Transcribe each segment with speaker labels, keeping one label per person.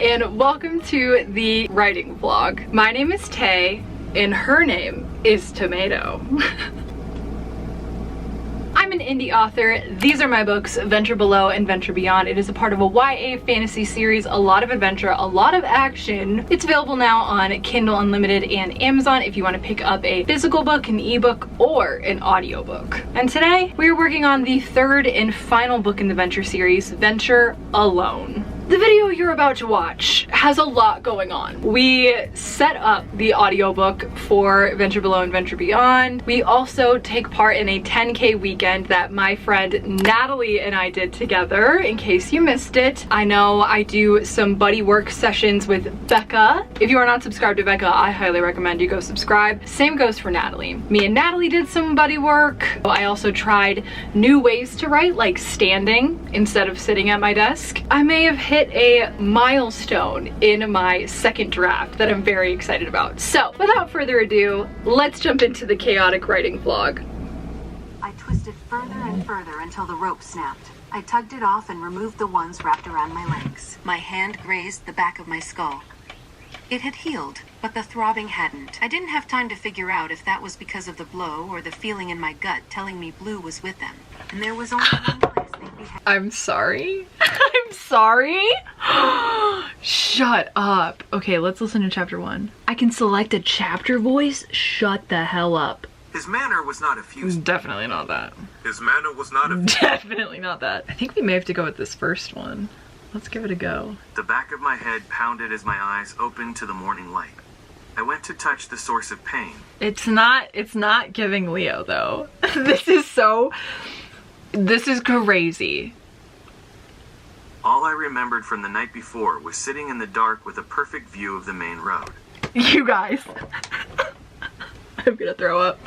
Speaker 1: and welcome to the writing vlog. My name is Tay, and her name is Tomato. I'm an indie author. These are my books, Venture Below and Venture Beyond. It is a part of a YA fantasy series, a lot of adventure, a lot of action. It's available now on Kindle Unlimited and Amazon if you want to pick up a physical book, an ebook, or an audiobook. And today, we are working on the third and final book in the Venture series, Venture Alone. The video you're about to watch has a lot going on. We set up the audiobook for Venture Below and Venture Beyond. We also take part in a 10K weekend that my friend Natalie and I did together, in case you missed it. I know I do some buddy work sessions with Becca. If you are not subscribed to Becca, I highly recommend you go subscribe. Same goes for Natalie. Me and Natalie did some buddy work. I also tried new ways to write, like standing instead of sitting at my desk. I may have hit a milestone in my second draft that I'm very excited about. So without further ado, let's jump into the chaotic writing vlog.
Speaker 2: I twisted further and further until the rope snapped. I tugged it off and removed the ones wrapped around my legs. My hand grazed the back of my skull. It had healed, but the throbbing hadn't. I didn't have time to figure out if that was because of the blow or the feeling in my gut telling me Blue was with them. And there was only one place they'd be happy.
Speaker 1: I'm sorry. I'm sorry. Shut up. Okay, let's listen to chapter 1. I can select a chapter voice? Shut the hell up.
Speaker 3: His manner was not effusive.
Speaker 1: Definitely not that.
Speaker 3: His manner was not effusive.
Speaker 1: Definitely not that. I think we may have to go with this first one. Let's give it a go.
Speaker 3: The back of my head pounded as my eyes opened to the morning light. I went to touch the source of pain.
Speaker 1: It's not giving Leo though. This is crazy.
Speaker 3: All I remembered from the night before was sitting in the dark with a perfect view of the main road.
Speaker 1: You guys. I'm gonna throw up.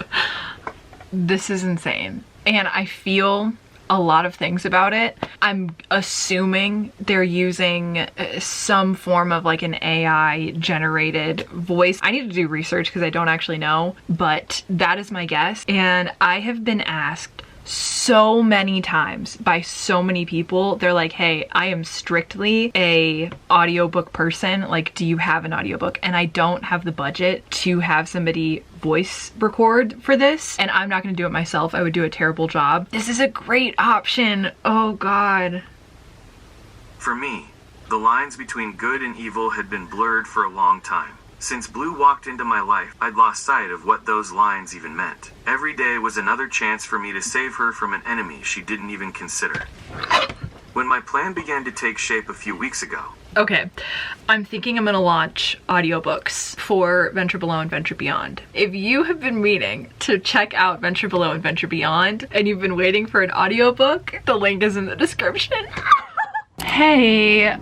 Speaker 1: This is insane. And I feel a lot of things about it. I'm assuming they're using some form of like an AI generated voice. I need to do research because I don't actually know, but that is my guess. And I have been asked so many times by so many people. They're like, hey, I am strictly a audiobook person. Like, do you have an audiobook? And I don't have the budget to have somebody voice record for this, and I'm not gonna do it myself. I would do a terrible job. This is a great option. Oh God.
Speaker 3: For me, the lines between good and evil had been blurred for a long time. Since Blue walked into my life, I'd lost sight of what those lines even meant. Every day was another chance for me to save her from an enemy she didn't even consider. When my plan began to take shape a few weeks ago.
Speaker 1: Okay, I'm thinking I'm gonna launch audiobooks for Venture Below and Venture Beyond. If you have been meaning to check out Venture Below and Venture Beyond and you've been waiting for an audiobook, the link is in the description. Hey,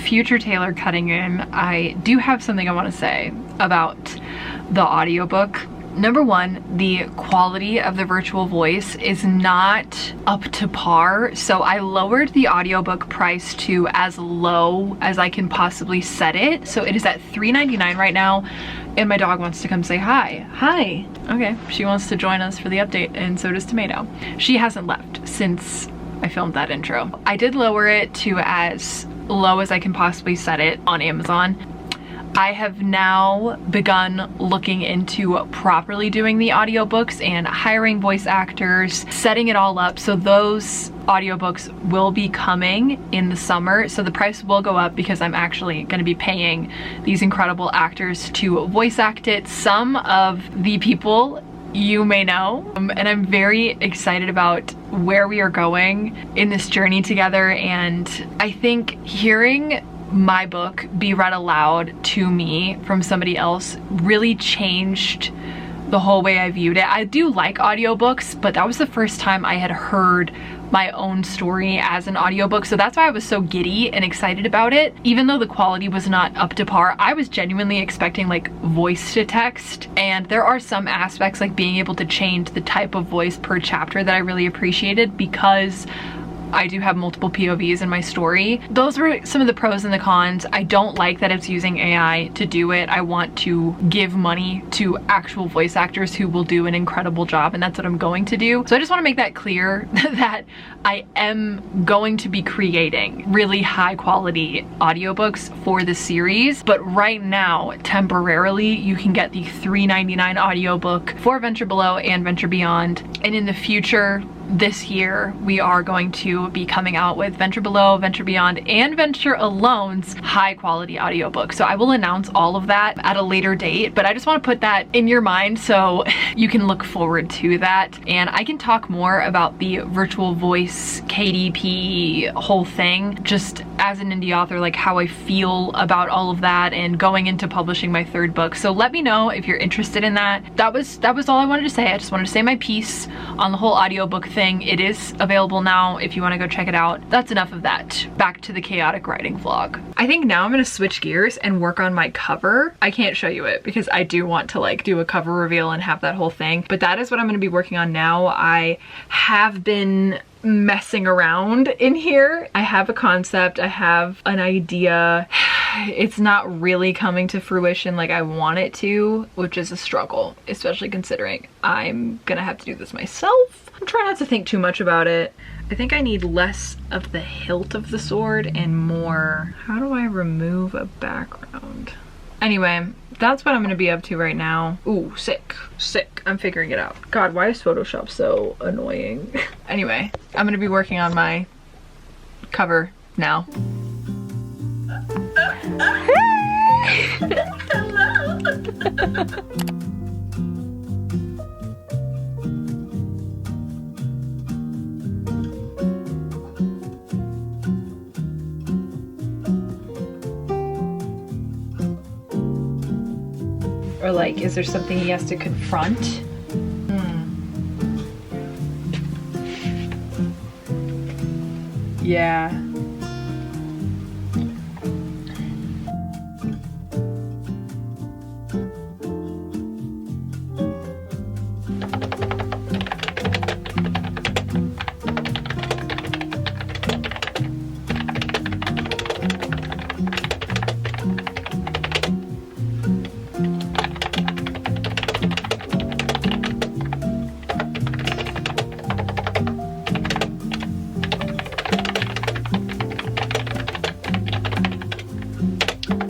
Speaker 1: future Taylor cutting in. I do have something I want to say about the audiobook. Number one, the quality of the virtual voice is not up to par. So I lowered the audiobook price to as low as I can possibly set it. So it is at $3.99 right now. And my dog wants to come say hi. Hi. Okay, she wants to join us for the update, and so does Tomato. She hasn't left since I filmed that intro. I did lower it to as low as I can possibly set it on Amazon. I have now begun looking into properly doing the audiobooks and hiring voice actors, setting it all up. So those audiobooks will be coming in the summer. So the price will go up because I'm actually going to be paying these incredible actors to voice act it. Some of the people you may know, and I'm very excited about where we are going in this journey together. And I think hearing my book be read aloud to me from somebody else really changed the whole way I viewed it. I do like audiobooks, but that was the first time I had heard my own story as an audiobook, so that's why I was so giddy and excited about it. Even though the quality was not up to par, I was genuinely expecting like voice to text, and there are some aspects like being able to change the type of voice per chapter that I really appreciated, because I do have multiple POVs in my story. Those were some of the pros and the cons. I don't like that it's using AI to do it. I want to give money to actual voice actors who will do an incredible job, and that's what I'm going to do. So I just want to make that clear that I am going to be creating really high quality audiobooks for the series, but right now, temporarily, you can get the $3.99 audiobook for Venture Below and Venture Beyond, and in the future, this year, we are going to be coming out with Venture Below, Venture Beyond, and Venture Alone's high quality audiobook. So I will announce all of that at a later date, but I just want to put that in your mind so you can look forward to that. And I can talk more about the virtual voice KDP whole thing, just as an indie author, like how I feel about all of that and going into publishing my third book. So let me know if you're interested in that. That was all I wanted to say. I just wanted to say my piece on the whole audiobook thing. It is available now if you want to go check it out. That's enough of that. Back to the chaotic writing vlog. I think now I'm going to switch gears and work on my cover. I can't show you it because I do want to like do a cover reveal and have that whole thing, but that is what I'm going to be working on now. I have been messing around in here. I have a concept, I have an idea. It's not really coming to fruition like I want it to, which is a struggle, especially considering I'm gonna have to do this myself. I'm trying not to think too much about it. I think I need less of the hilt of the sword and more, how do I remove a background? Anyway, that's what I'm gonna be up to right now. Ooh, sick. I'm figuring it out. God, why is Photoshop so annoying? Anyway, I'm gonna be working on my cover now. Or like, is there something he has to confront? Yeah.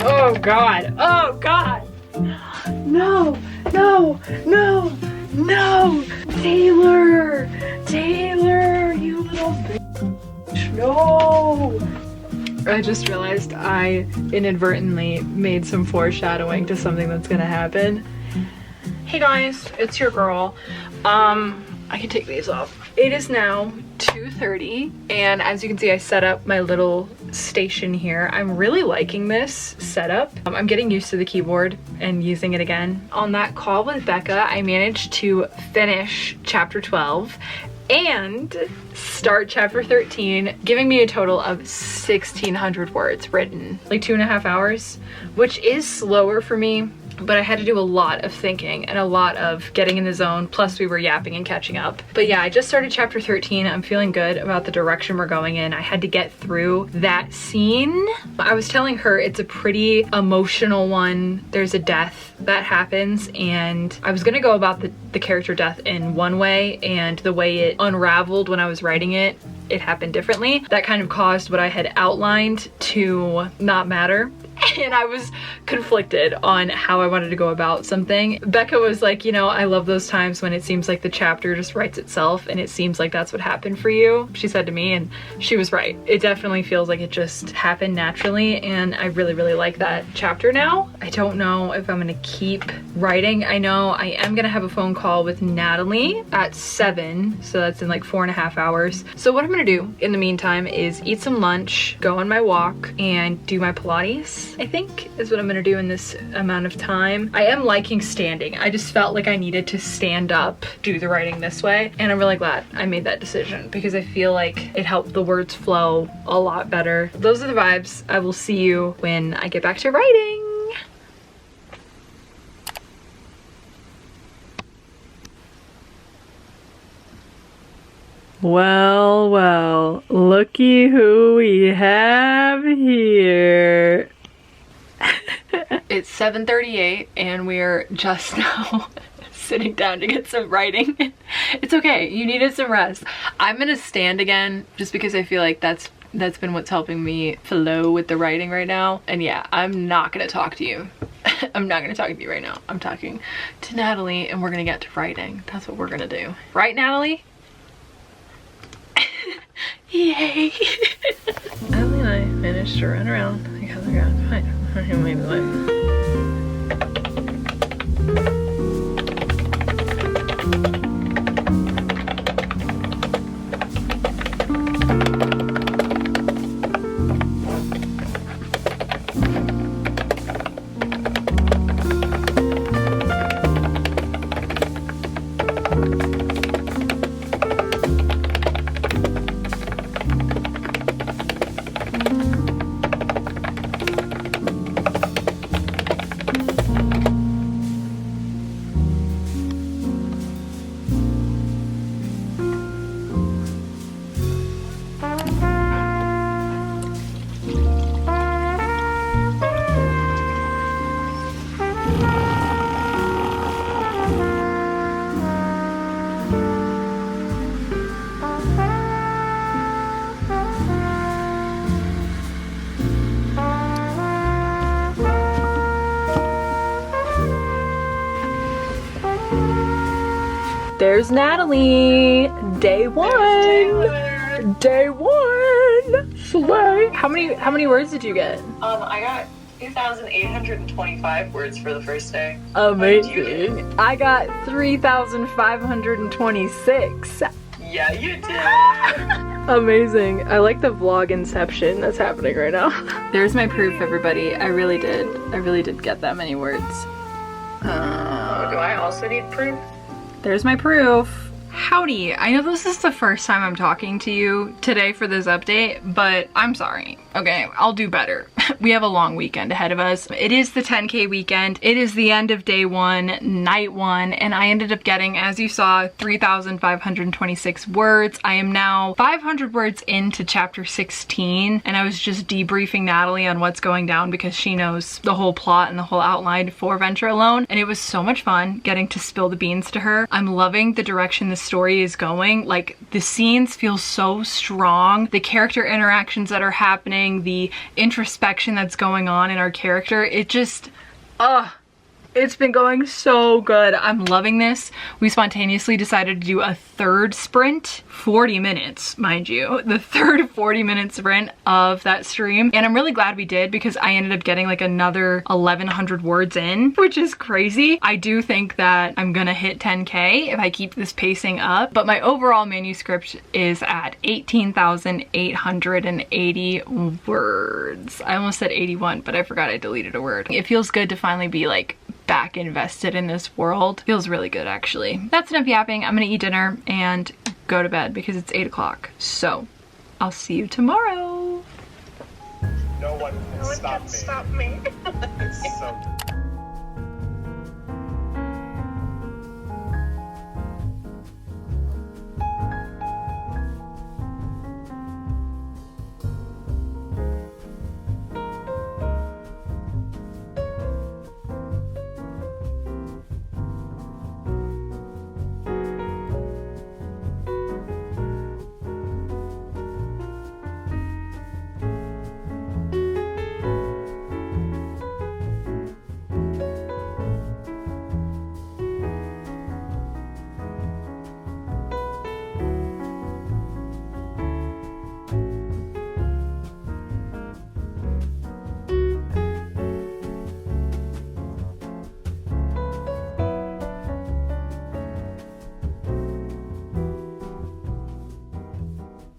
Speaker 1: Oh God, oh God. No, no, no, no. Taylor, you little bitch, no. I just realized I inadvertently made some foreshadowing to something that's gonna happen. Hey guys, it's your girl. I can take these off. It is now 2:30 and as you can see I set up my little station here. I'm really liking this setup. I'm getting used to the keyboard and using it again. On that call with Becca, I managed to finish chapter 12 and start chapter 13, giving me a total of 1,600 words written, like 2.5 hours, which is slower for me. But I had to do a lot of thinking and a lot of getting in the zone, plus we were yapping and catching up. But yeah, I just started chapter 13. I'm feeling good about the direction we're going in. I had to get through that scene. I was telling her it's a pretty emotional one. There's a death that happens and I was gonna go about the character death in one way, and the way it unraveled when I was writing it happened differently. That kind of caused what I had outlined to not matter. And I was conflicted on how I wanted to go about something. Becca was like, you know, I love those times when it seems like the chapter just writes itself and it seems like that's what happened for you, she said to me, and she was right. It definitely feels like it just happened naturally, and I really, really like that chapter now. I don't know if I'm gonna keep writing. I know I am gonna have a phone call with Natalie at 7, so that's in like 4.5 hours. So what I'm gonna do in the meantime is eat some lunch, go on my walk, and do my Pilates, I think is what I'm gonna do in this amount of time. I am liking standing. I just felt like I needed to stand up, do the writing this way, and I'm really glad I made that decision because I feel like it helped the words flow a lot better. Those are the vibes. I will see you when I get back to writing. Well, well, looky who we have here. It's 7:38 and we're just now sitting down to get some writing. It's okay, you needed some rest. I'm gonna stand again just because I feel like that's been what's helping me flow with the writing right now. And yeah, I'm not gonna talk to you. I'm not gonna talk to you right now. I'm talking to Natalie and we're gonna get to writing. That's what we're gonna do. Right, Natalie? Yay! Natalie and I managed to run around the other ground. Fine. Maybe like there's Natalie. Day one. Day one. Slay. How many words did you get?
Speaker 4: I got 2,825 words for the first day.
Speaker 1: Amazing. I got 3,526.
Speaker 4: Yeah, you did.
Speaker 1: Amazing. I like the vlog inception that's happening right now. There's my proof, everybody. I really did get that many words.
Speaker 4: Do I also need proof?
Speaker 1: There's my proof. Howdy. I know this is the first time I'm talking to you today for this update, but I'm sorry. Okay, I'll do better. We have a long weekend ahead of us. It is the 10K weekend. It is the end of day one, night one, and I ended up getting, as you saw, 3,526 words. I am now 500 words into chapter 16, and I was just debriefing Natalie on what's going down because she knows the whole plot and the whole outline for Venture Alone, and it was so much fun getting to spill the beans to her. I'm loving the direction the story is going. Like, the scenes feel so strong. The character interactions that are happening, the introspection that's going on in our character, it just, it's been going so good. I'm loving this. We spontaneously decided to do a third sprint, 40 minutes, mind you, the third 40-minute sprint of that stream. And I'm really glad we did because I ended up getting like another 1,100 words in, which is crazy. I do think that I'm gonna hit 10K if I keep this pacing up, but my overall manuscript is at 18,880 words. I almost said 81, but I forgot I deleted a word. It feels good to finally be like back invested in this world. Feels really good, actually. That's enough yapping. I'm gonna eat dinner and go to bed because it's 8 o'clock. So I'll see you tomorrow.
Speaker 5: No one can stop me. It's so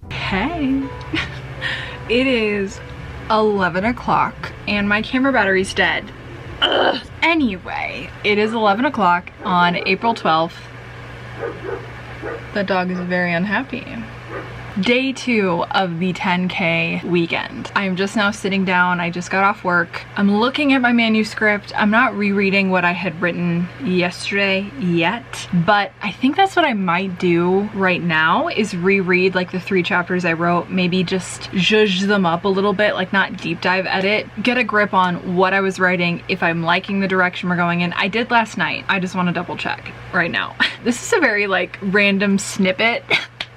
Speaker 1: Hey. It is 11 o'clock and my camera battery's dead. Ugh. Anyway, it is 11 o'clock on April 12th. The dog is very unhappy. Day 2 of the 10K weekend. I am just now sitting down. I just got off work. I'm looking at my manuscript. I'm not rereading what I had written yesterday yet, but I think that's what I might do right now, is reread like the 3 chapters I wrote, maybe just zhuzh them up a little bit, like not deep dive edit, get a grip on what I was writing, if I'm liking the direction we're going in. I did last night. I just want to double check right now. This is a very like random snippet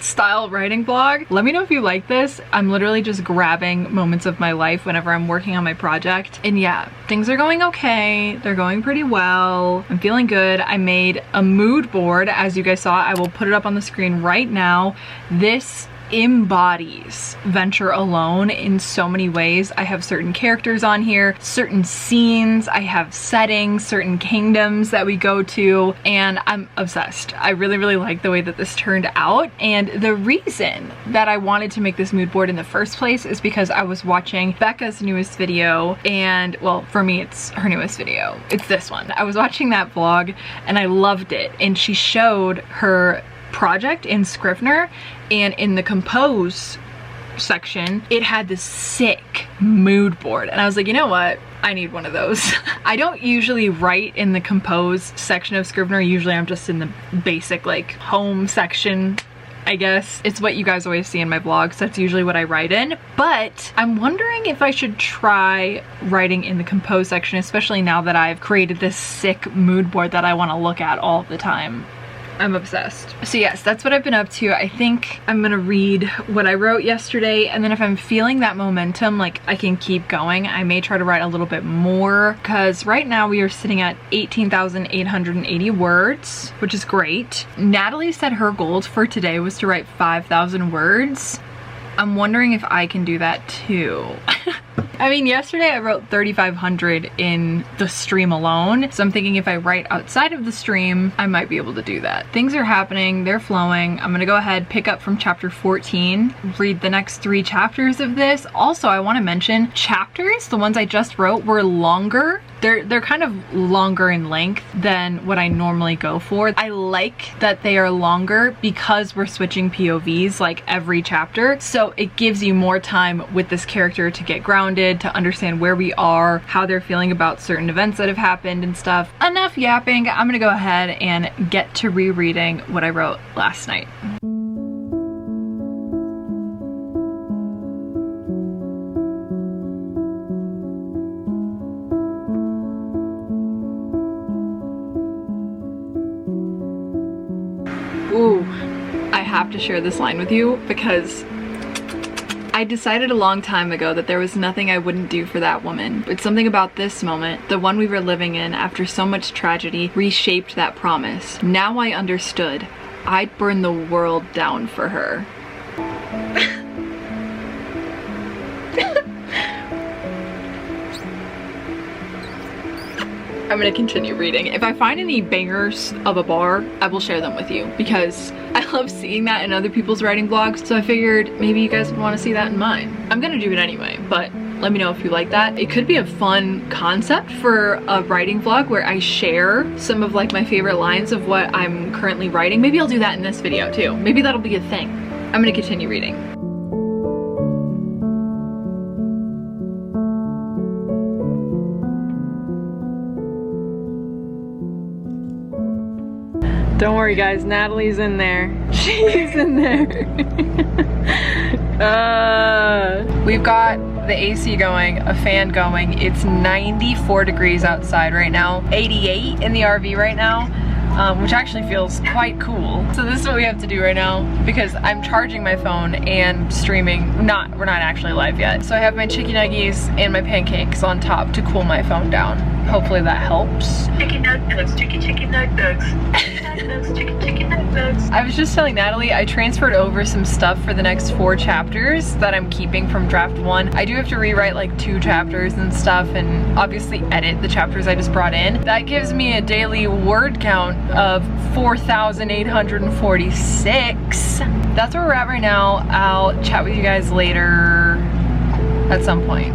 Speaker 1: style writing blog. Let me know if you like this. I'm literally just grabbing moments of my life whenever I'm working on my project. And yeah, things are going okay. They're going pretty well. I'm feeling good. I made a mood board, as you guys saw. I will put it up on the screen right now. This embodies Venture Alone in so many ways. I have certain characters on here, certain scenes, I have settings, certain kingdoms that we go to, and I'm obsessed. I really like the way that this turned out, and the reason that I wanted to make this mood board in the first place is because I was watching Becca's newest video, and well, for me it's her newest video. It's this one. I was watching that vlog and I loved it, and she showed her project in Scrivener, and in the compose section it had this sick mood board, and I was like, you know what, I need one of those. I don't usually write in the compose section of Scrivener. Usually I'm just in the basic like home section, I guess. It's what you guys always see in my vlogs. That's usually what I write in, but I'm wondering if I should try writing in the compose section, especially now that I've created this sick mood board that I want to look at all the time. I'm obsessed. So yes, that's what I've been up to. I think I'm gonna read what I wrote yesterday, and then if I'm feeling that momentum, like I can keep going, I may try to write a little bit more, because right now we are sitting at 18,880 words, which is great. Natalie said her goal for today was to write 5,000 words. I'm wondering if I can do that too. I mean, yesterday I wrote 3,500 in the stream alone, so I'm thinking if I write outside of the stream, I might be able to do that. Things are happening, they're flowing. I'm gonna go ahead, pick up from chapter 14, read the next 3 chapters of this. Also, I wanna mention, chapters, the ones I just wrote, were longer. They're kind of longer in length than what I normally go for. I like that they are longer because we're switching POVs like every chapter, so it gives you more time with this character to get grounded, to understand where we are, how they're feeling about certain events that have happened and stuff. Enough yapping, I'm gonna go ahead and get to rereading what I wrote last night. Ooh, I have to share this line with you because I decided a long time ago that there was nothing I wouldn't do for that woman. But something about this moment, the one we were living in after so much tragedy, reshaped that promise. Now I understood. I'd burn the world down for her. I'm gonna continue reading. If I find any bangers of a bar, I will share them with you because I love seeing that in other people's writing blogs, so I figured maybe you guys would want to see that in mine. I'm gonna do it anyway, but let me know if you like that. It could be a fun concept for a writing vlog where I share some of like my favorite lines of what I'm currently writing. Maybe I'll do that in this video too. Maybe that'll be a thing. I'm gonna continue reading. Don't worry guys, Natalie's in there. She's in there. We've got the AC going, a fan going. It's 94 degrees outside right now, 88 in the RV right now, which actually feels quite cool. So this is what we have to do right now because I'm charging my phone and streaming. We're not actually live yet. So I have my chicken nuggies and my pancakes on top to cool my phone down. Hopefully that helps.
Speaker 4: Chicken nuggets, chicken nuggets. Chicken nuggets.
Speaker 1: I was just telling Natalie I transferred over some stuff for the next 4 chapters that I'm keeping from draft 1. I do have to rewrite like 2 chapters and stuff and obviously edit the chapters I just brought in. That gives me a daily word count of 4,846. That's where we're at right now. I'll chat with you guys later at some point.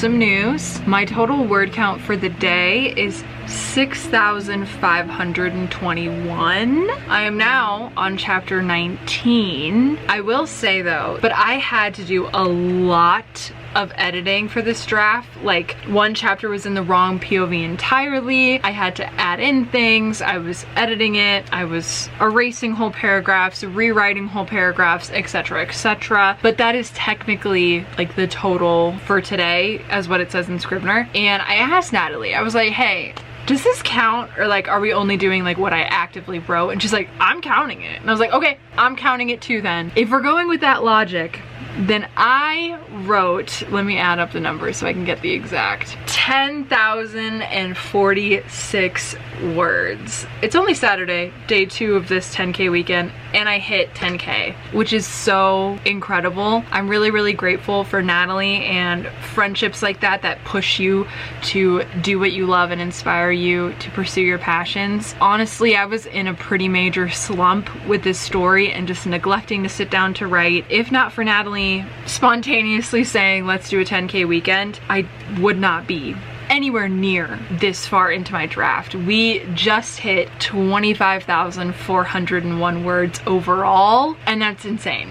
Speaker 1: some news. My total word count for the day is 6,521. I am now on chapter 19. I will say though, but I had to do a lot of editing for this draft. Like, one chapter was in the wrong POV entirely. I had to add in things. I was editing it. I was erasing whole paragraphs, rewriting whole paragraphs, etc., etc. But that is technically like the total for today, as what it says in Scrivener. And I asked Natalie, I was like, hey, does this count, or like, are we only doing like what I actively wrote? And she's like, I'm counting it. And I was like, okay, I'm counting it too then. If we're going with that logic, then I wrote, let me add up the numbers so I can get the exact, 10,046 words. It's only Saturday, day 2 of this 10K weekend, and I hit 10K, which is so incredible. I'm really, really grateful for Natalie and friendships like that that push you to do what you love and inspire you to pursue your passions. Honestly, I was in a pretty major slump with this story and just neglecting to sit down to write. If not for Natalie spontaneously saying, let's do a 10K weekend, I would not be anywhere near this far into my draft. We just hit 25,401 words overall, and that's insane.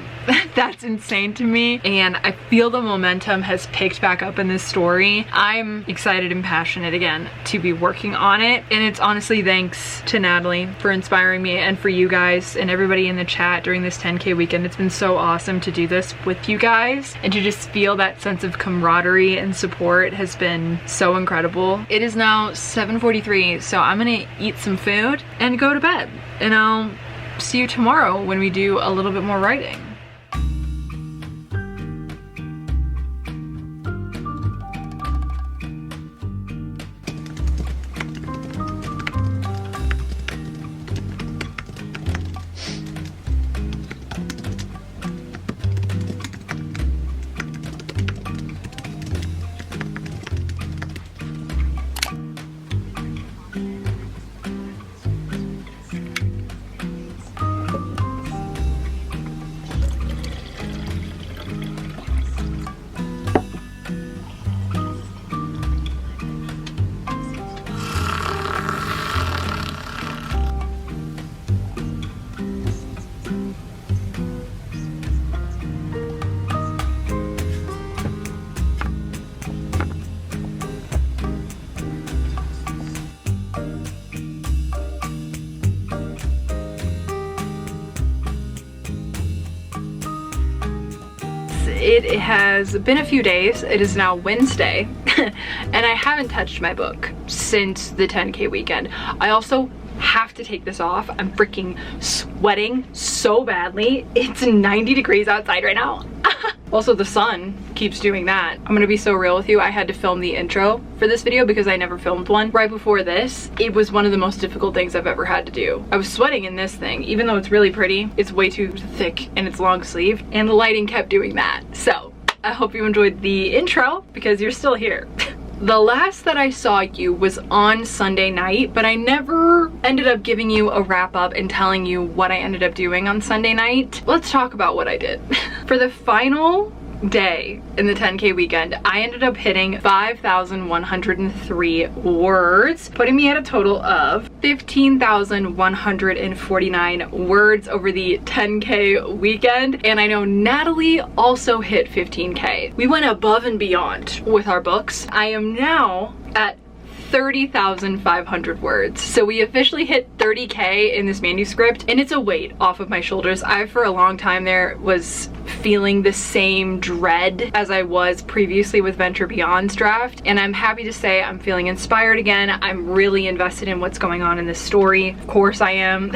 Speaker 1: That's insane to me, and I feel the momentum has picked back up in this story. I'm excited and passionate again to be working on it, and it's honestly thanks to Natalie for inspiring me, and for you guys and everybody in the chat during this 10K weekend. It's been so awesome to do this with you guys, and to just feel that sense of camaraderie and support has been so incredible. It is now 7:43, so I'm gonna eat some food and go to bed, and I'll see you tomorrow when we do a little bit more writing. It has been a few days. It is now Wednesday and I haven't touched my book since the 10K weekend. I also have to take this off. I'm freaking sweating so badly. It's 90 degrees outside right now. Also, the sun keeps doing that. I'm gonna be so real with you. I had to film the intro for this video because I never filmed one. Right before this, it was one of the most difficult things I've ever had to do. I was sweating in this thing. Even though it's really pretty, it's way too thick and it's long sleeved, and the lighting kept doing that. So I hope you enjoyed the intro because you're still here. The last that I saw you was on Sunday night, but I never ended up giving you a wrap up and telling you what I ended up doing on Sunday night. Let's talk about what I did. For the final day in the 10K weekend, I ended up hitting 5,103 words, putting me at a total of 15,149 words over the 10K weekend. And I know Natalie also hit 15K. We went above and beyond with our books. I am now at 30,500 words. So we officially hit 30K in this manuscript, and it's a weight off of my shoulders. I, for a long time there, was feeling the same dread as I was previously with Venture Beyond's draft, and I'm happy to say I'm feeling inspired again. I'm really invested in what's going on in this story. Of course I am,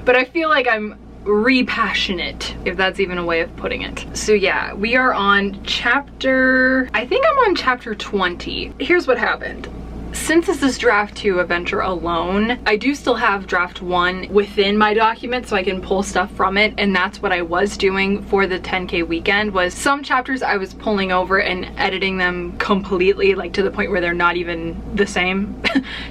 Speaker 1: but I feel like I'm re-passionate, if that's even a way of putting it. So yeah, we are on chapter, I think I'm on chapter 20. Here's what happened. since this is draft 2 Adventure Alone, I do still have draft 1 within my document so I can pull stuff from it, and that's what I was doing for the 10K weekend. Was some chapters I was pulling over and editing them completely, like to the point where they're not even the same.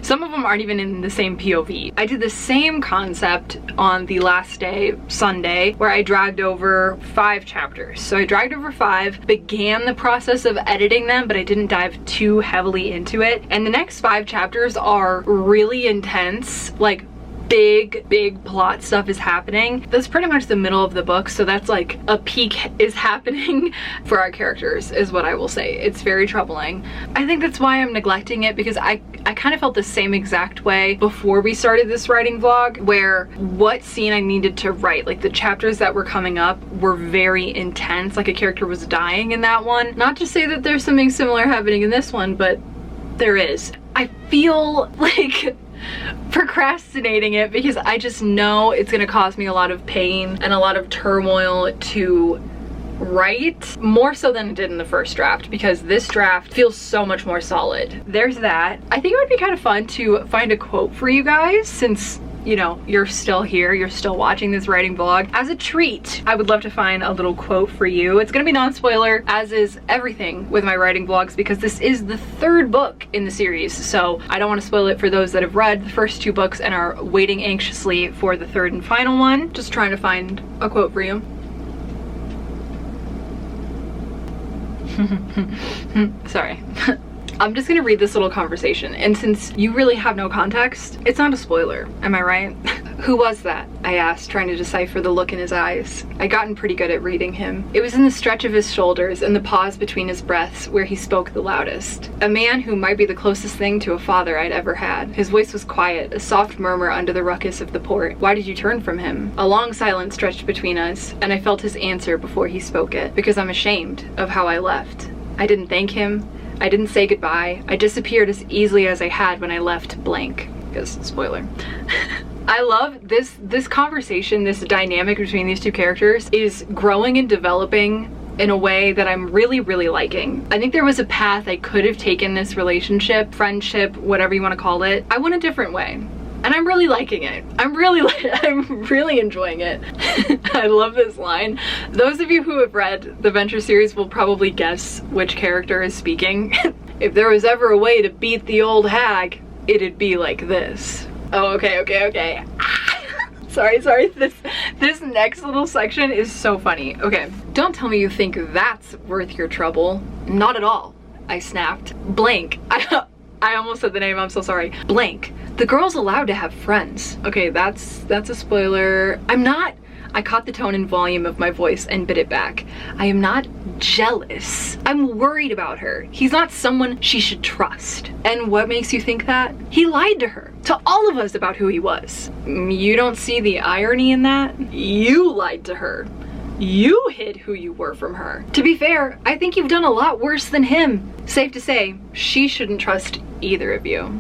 Speaker 1: Some of them aren't even in the same POV. I did the same concept on the last day, Sunday, where I dragged over 5 chapters. So I dragged over 5, began the process of editing them, but I didn't dive too heavily into it. And the next 5 chapters are really intense, like big plot stuff is happening. That's pretty much the middle of the book, so that's like a peak is happening for our characters, is what I will say. It's very troubling. I think that's why I'm neglecting it, because I kind of felt the same exact way before we started this writing vlog, where what scene I needed to write, like the chapters that were coming up were very intense, like a character was dying in that one. Not to say that there's something similar happening in this one, but there is. I feel like procrastinating it because I just know it's gonna cause me a lot of pain and a lot of turmoil to write, more so than it did in the first draft, because this draft feels so much more solid. There's that. I think it would be kind of fun to find a quote for you guys, since you know, you're still here, you're still watching this writing vlog. As a treat, I would love to find a little quote for you. It's gonna be non-spoiler, as is everything with my writing vlogs, because this is the 3rd book in the series, so I don't want to spoil it for those that have read the first 2 books and are waiting anxiously for the 3rd and final one. Just trying to find a quote for you. Sorry. I'm just gonna read this little conversation, and since you really have no context, it's not a spoiler, am I right? Who was that? I asked, trying to decipher the look in his eyes. I'd gotten pretty good at reading him. It was in the stretch of his shoulders and the pause between his breaths where he spoke the loudest. A man who might be the closest thing to a father I'd ever had. His voice was quiet, a soft murmur under the ruckus of the port. Why did you turn from him? A long silence stretched between us, and I felt his answer before he spoke it. Because I'm ashamed of how I left. I didn't thank him. I didn't say goodbye. I disappeared as easily as I had when I left blank. Because, spoiler. I love this conversation, this dynamic between these 2 characters is growing and developing in a way that I'm really liking. I think there was a path I could have taken this relationship, friendship, whatever you want to call it. I went a different way. And I'm really liking it. I'm really enjoying it. I love this line. Those of you who have read the Venture series will probably guess which character is speaking. If there was ever a way to beat the old hag, it'd be like this. Oh, okay. Sorry, this next little section is so funny. Okay, don't tell me you think that's worth your trouble. Not at all, I snapped. Blank. I almost said the name, I'm so sorry. Blank. The girl's allowed to have friends. Okay, that's a spoiler. I caught the tone and volume of my voice and bit it back. I am not jealous. I'm worried about her. He's not someone she should trust. And what makes you think that? He lied to her, to all of us, about who he was. You don't see the irony in that? You lied to her. You hid who you were from her. To be fair, I think you've done a lot worse than him. Safe to say, she shouldn't trust either of you.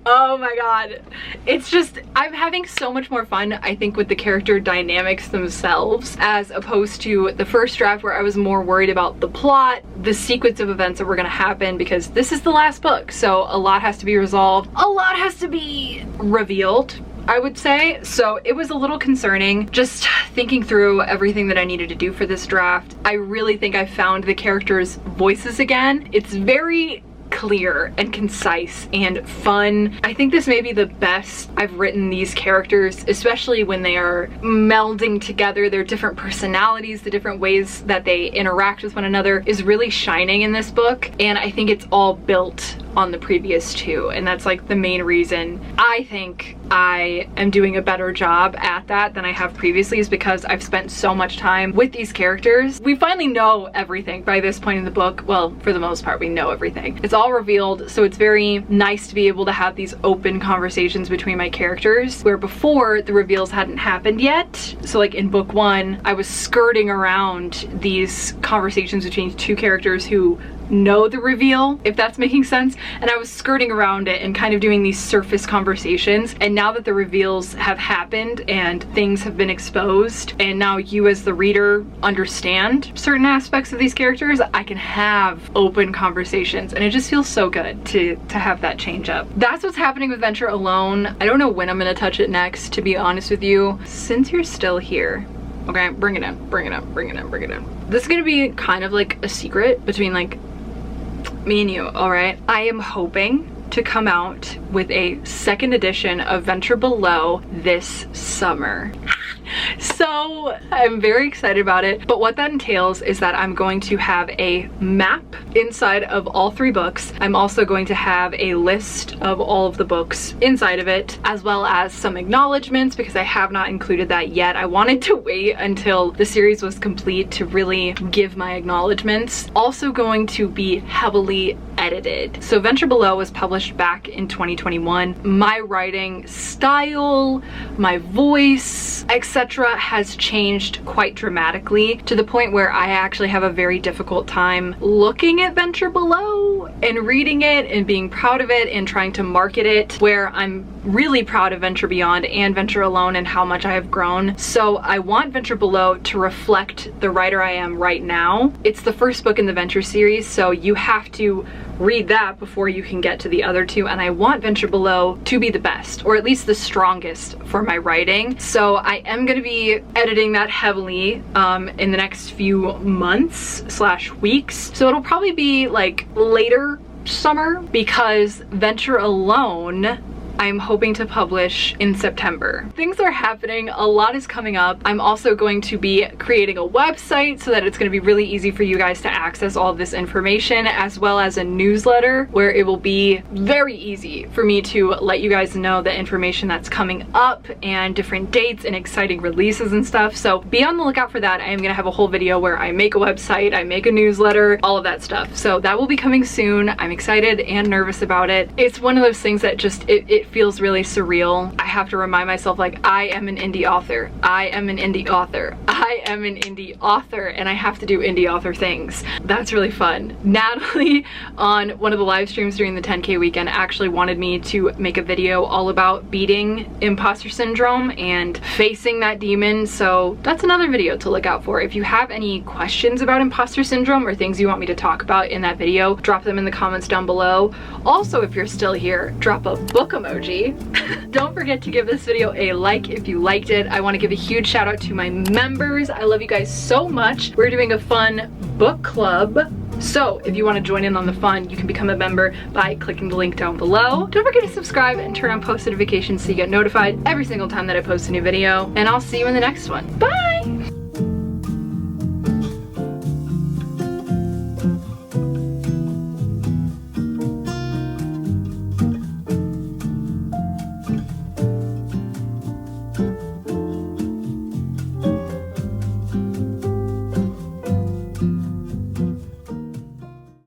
Speaker 1: Oh my god. It's just, I'm having so much more fun, I think, with the character dynamics themselves, as opposed to the first draft where I was more worried about the plot, the sequence of events that were gonna happen, because this is the last book, so a lot has to be resolved. A lot has to be revealed, I would say. So it was a little concerning just thinking through everything that I needed to do for this draft. I really think I found the characters' voices again. It's very clear and concise and fun. I think this may be the best I've written these characters, especially when they are melding together their different personalities, the different ways that they interact with one another is really shining in this book, and I think it's all built on the previous 2, and that's like the main reason I think I am doing a better job at that than I have previously, is because I've spent so much time with these characters. We finally know everything by this point in the book. Well, for the most part, we know everything. It's all revealed, so it's very nice to be able to have these open conversations between my characters, where before the reveals hadn't happened yet. So like in book 1, I was skirting around these conversations between 2 characters who know the reveal, if that's making sense, and I was skirting around it and kind of doing these surface conversations. And now that the reveals have happened and things have been exposed, and now you as the reader understand certain aspects of these characters, I can have open conversations, and it just feels so good to have that change up. That's what's happening with Venture Alone. I don't know when I'm gonna touch it next, to be honest with you. Since you're still here, okay, bring it in, bring it in, bring it in, bring it in. This is gonna be kind of like a secret between like me and you, all right? I am hoping to come out with a second edition of Venture Below this summer. So I'm very excited about it, but what that entails is that I'm going to have a map inside of all 3 books. I'm also going to have a list of all of the books inside of it, as well as some acknowledgements, because I have not included that yet. I wanted to wait until the series was complete to really give my acknowledgements. Also going to be heavily edited. So Venture Below was published back in 2021. My writing style, my voice, etc. has changed quite dramatically, to the point where I actually have a very difficult time looking at Venture Below and reading it and being proud of it and trying to market it, where I'm really proud of Venture Beyond and Venture Alone and how much I have grown. So I want Venture Below to reflect the writer I am right now. It's the first book in the Venture series, so you have to read that before you can get to the other 2, and I want Venture Below to be the best, or at least the strongest for my writing. So I am going to be editing that heavily in the next few months / weeks. So it'll probably be like later summer, because Venture Alone I'm hoping to publish in September. Things are happening, a lot is coming up. I'm also going to be creating a website so that it's going to be really easy for you guys to access all of this information, as well as a newsletter where it will be very easy for me to let you guys know the information that's coming up and different dates and exciting releases and stuff. So be on the lookout for that. I am going to have a whole video where I make a website, I make a newsletter, all of that stuff. So that will be coming soon. I'm excited and nervous about it. It's one of those things that just, it feels really surreal. I have to remind myself, like, I am an indie author. I am an indie author. I am an indie author, and I have to do indie author things. That's really fun. Natalie, on one of the live streams during the 10K weekend, actually wanted me to make a video all about beating imposter syndrome and facing that demon. So that's another video to look out for. If you have any questions about imposter syndrome or things you want me to talk about in that video, drop them in the comments down below. Also, if you're still here, drop a book emoji. Don't forget to give this video a like if you liked it. I want to give a huge shout out to my members. I love you guys so much. We're doing a fun book club. So if you want to join in on the fun, you can become a member by clicking the link down below. Don't forget to subscribe and turn on post notifications so you get notified every single time that I post a new video. And I'll see you in the next one. Bye!